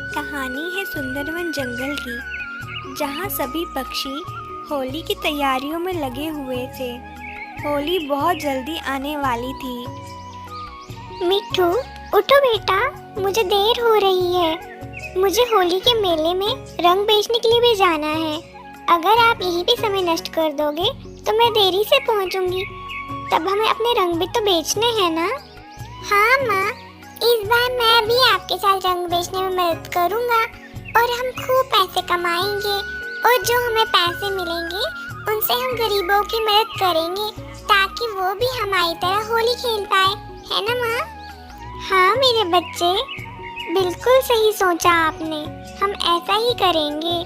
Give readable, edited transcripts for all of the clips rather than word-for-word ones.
कहानी है सुंदरवन जंगल की, जहाँ सभी पक्षी होली की तैयारियों में लगे हुए थे। होली बहुत जल्दी आने वाली थी। मिट्ठू, उठो बेटा, मुझे देर हो रही है। मुझे होली के मेले में रंग बेचने के लिए भी जाना है। अगर आप यहीं पे समय नष्ट कर दोगे तो मैं देरी से पहुंचूंगी। तब हमें अपने रंग भी तो बेचने हैं ना। हाँ माँ, इस बार मैं भी आपके साथ रंग बेचने में मदद करूँगा और हम खूब पैसे कमाएंगे और जो हमें पैसे मिलेंगे उनसे हम गरीबों की मदद करेंगे ताकि वो भी हमारी तरह होली खेल पाए, है ना माँ? हाँ मेरे बच्चे, बिल्कुल सही सोचा आपने। हम ऐसा ही करेंगे।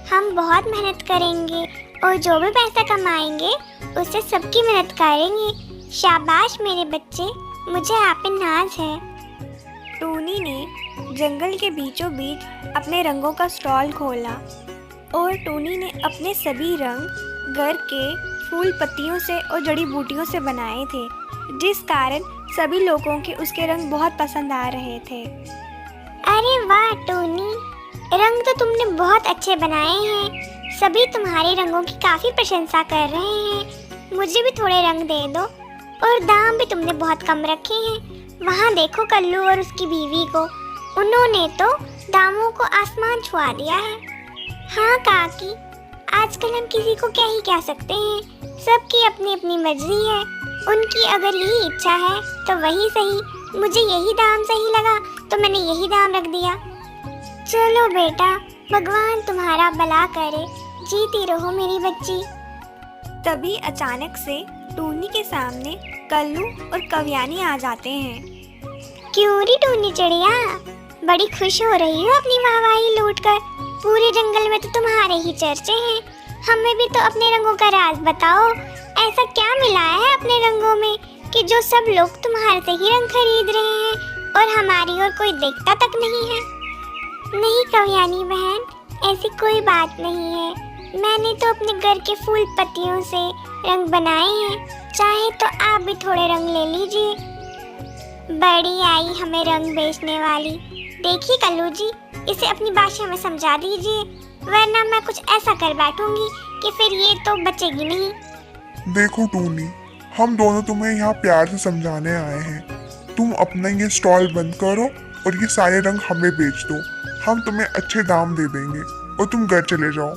हम बहुत मेहनत करेंगे और जो भी पैसा कमाएंगे उससे सबकी मदद करेंगे। शाबाश मेरे बच्चे, मुझे आप पे नाज है। टूनी ने जंगल के बीचों बीच अपने रंगों का स्टॉल खोला और टूनी ने अपने सभी रंग घर के फूल पत्तियों से और जड़ी बूटियों से बनाए थे, जिस कारण सभी लोगों के उसके रंग बहुत पसंद आ रहे थे। अरे वाह टूनी, रंग तो तुमने बहुत अच्छे बनाए हैं। सभी तुम्हारे रंगों की काफी प्रशंसा कर रहे हैं। मुझे भी थोड़े रंग दे दो। और दाम भी तुमने बहुत कम रखे हैं। वहाँ देखो कल्लू और उसकी बीवी को, उन्होंने तो दामों को आसमान छुआ दिया है। हाँ काकी, आजकल हम किसी को क्या ही कह सकते हैं। सबकी अपनी अपनी मर्जी है। उनकी अगर यही इच्छा है तो वही सही। मुझे यही दाम सही लगा तो मैंने यही दाम रख दिया। चलो बेटा, भगवान तुम्हारा भला करे। जीती रहो मेरी बच्ची। तभी अचानक से टूनी के सामने कल्लू और कव्यानी आ जाते हैं। क्यों री टूनी चिड़िया, बड़ी खुश हो रही हो अपनी वाहवाही लूटकर? पूरे जंगल में तो तुम्हारे ही चर्चे हैं। हमें भी तो अपने रंगों का राज बताओ। ऐसा क्या मिलाया है अपने रंगों में कि जो सब लोग तुम्हारे से ही रंग खरीद रहे हैं और हमारी ओर कोई देखता तक नहीं है? नहीं कव्यानी बहन, ऐसी कोई बात नहीं है। मैंने तो अपने घर के फूल पत्तियों से रंग बनाए हैं। चाहे तो आप भी थोड़े रंग ले लीजिए। बड़ी आई हमें रंग बेचने वाली। देखिए कल्लू जी, इसे अपनी भाषा में समझा दीजिए, वरना मैं कुछ ऐसा कर बैठूंगी कि फिर ये तो बचेगी नहीं। देखो टूनी, हम दोनों तुम्हें यहाँ प्यार से समझाने आए हैं। तुम अपना ये स्टॉल बंद करो और ये सारे रंग हमें बेच दो। हम तुम्हें अच्छे दाम दे देंगे और तुम घर चले जाओ।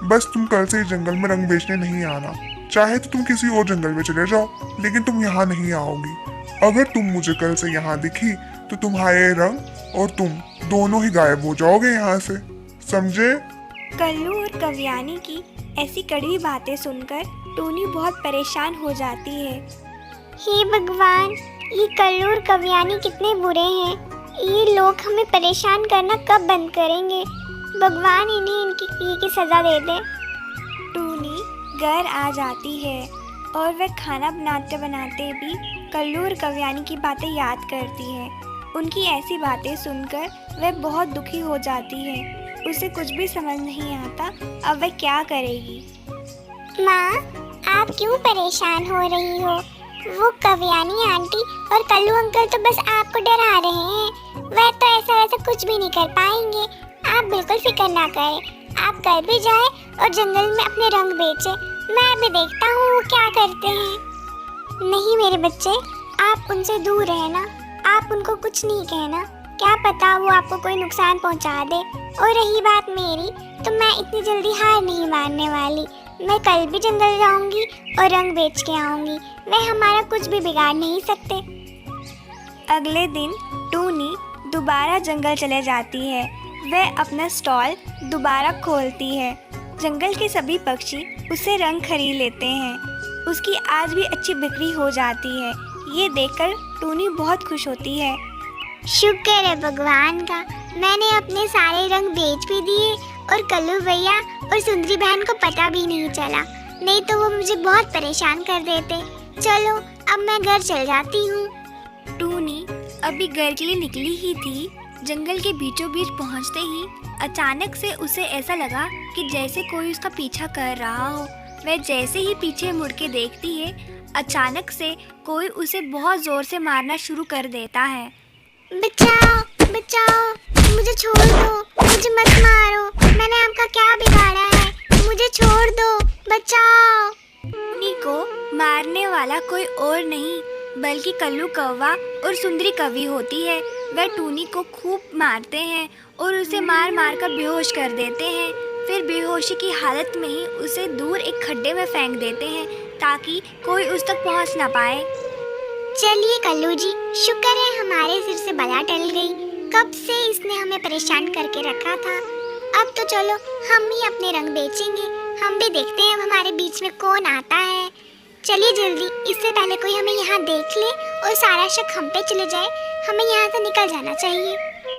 बस तुम कल से इस जंगल में रंग बेचने नहीं आना। चाहे तो तुम किसी और जंगल में चले जाओ, लेकिन तुम यहाँ नहीं आओगी। अगर तुम मुझे कल से यहाँ दिखी तो तुम्हारे रंग और तुम दोनों ही गायब हो जाओगे यहाँ से, समझे? कल्लू और कव्यानी की ऐसी कड़वी बातें सुनकर टूनी बहुत परेशान हो जाती है। हे भगवान, ये कल्लू और कव्यानी कितने बुरे हैं। ये लोग हमें परेशान करना कब बंद करेंगे? भगवान इन्हें इनकी सजा दे दे। टूनी घर आ जाती है और वह खाना बनाते बनाते भी कल्लू और कव्यानी की बातें याद करती है। उनकी ऐसी बातें सुनकर वह बहुत दुखी हो जाती है। उसे कुछ भी समझ नहीं आता अब वह क्या करेगी। माँ, आप क्यों परेशान हो रही हो? वो कव्यानी आंटी और कल्लू अंकल तो बस आपको डरा रहे हैं। वह तो ऐसा वैसा कुछ भी नहीं कर पाएंगे। आप बिल्कुल फिक्र ना करें। आप कल भी जाए और जंगल में अपने रंग बेचे। मैं भी देखता हूँ वो क्या करते हैं। नहीं मेरे बच्चे, आप उनसे दूर रहना। आप उनको कुछ नहीं कहना। क्या पता वो आपको कोई नुकसान पहुँचा दे। और रही बात मेरी, तो मैं इतनी जल्दी हार नहीं मानने वाली। मैं कल भी जंगल जाऊंगी और रंग बेच के आऊंगी। वह हमारा कुछ भी बिगाड़ नहीं सकते। अगले दिन टूनी दोबारा जंगल चले जाती है। वह अपना स्टॉल दोबारा खोलती है। जंगल के सभी पक्षी उससे रंग खरीद लेते हैं। उसकी आज भी अच्छी बिक्री हो जाती है। ये देखकर टूनी बहुत खुश होती है। शुक्र है भगवान का, मैंने अपने सारे रंग बेच भी दिए और कल्लू भैया और सुंदरी बहन को पता भी नहीं चला, नहीं तो वो मुझे बहुत परेशान कर देते। चलो अब मैं घर चल जाती हूँ। टूनी अभी घर के लिए निकली ही थी। जंगल के बीचों बीच पहुँचते ही अचानक से उसे ऐसा लगा कि जैसे कोई उसका पीछा कर रहा हो। वह जैसे ही पीछे मुड़ के देखती है, अचानक से कोई उसे बहुत जोर से मारना शुरू कर देता है। बचाओ बचाओ, मुझे छोड़ दो, मुझे मत मारो, मैंने आपका क्या बिगाड़ा है, मुझे छोड़ दो, बचाओ। टूनी को मारने वाला कोई और नहीं बल्कि कल्लू कौवा और सुंदरी कवि होती है। वह टूनी को खूब मारते हैं और उसे मार मार कर बेहोश कर देते हैं। फिर बेहोशी की हालत में ही उसे दूर एक खड्डे में फेंक देते हैं ताकि कोई उस तक पहुंच ना पाए। चलिए कल्लू जी, शुक्र है हमारे सिर से बला टल गई। कब से इसने हमें परेशान करके रखा था। अब तो चलो हम ही अपने रंग बेचेंगे। हम भी देखते हैं अब हमारे बीच में कौन आता है। चलिए जल्दी, इससे पहले कोई हमें यहाँ देख ले और सारा शक हम पे चले जाए। हमें यहाँ से निकल जाना चाहिए।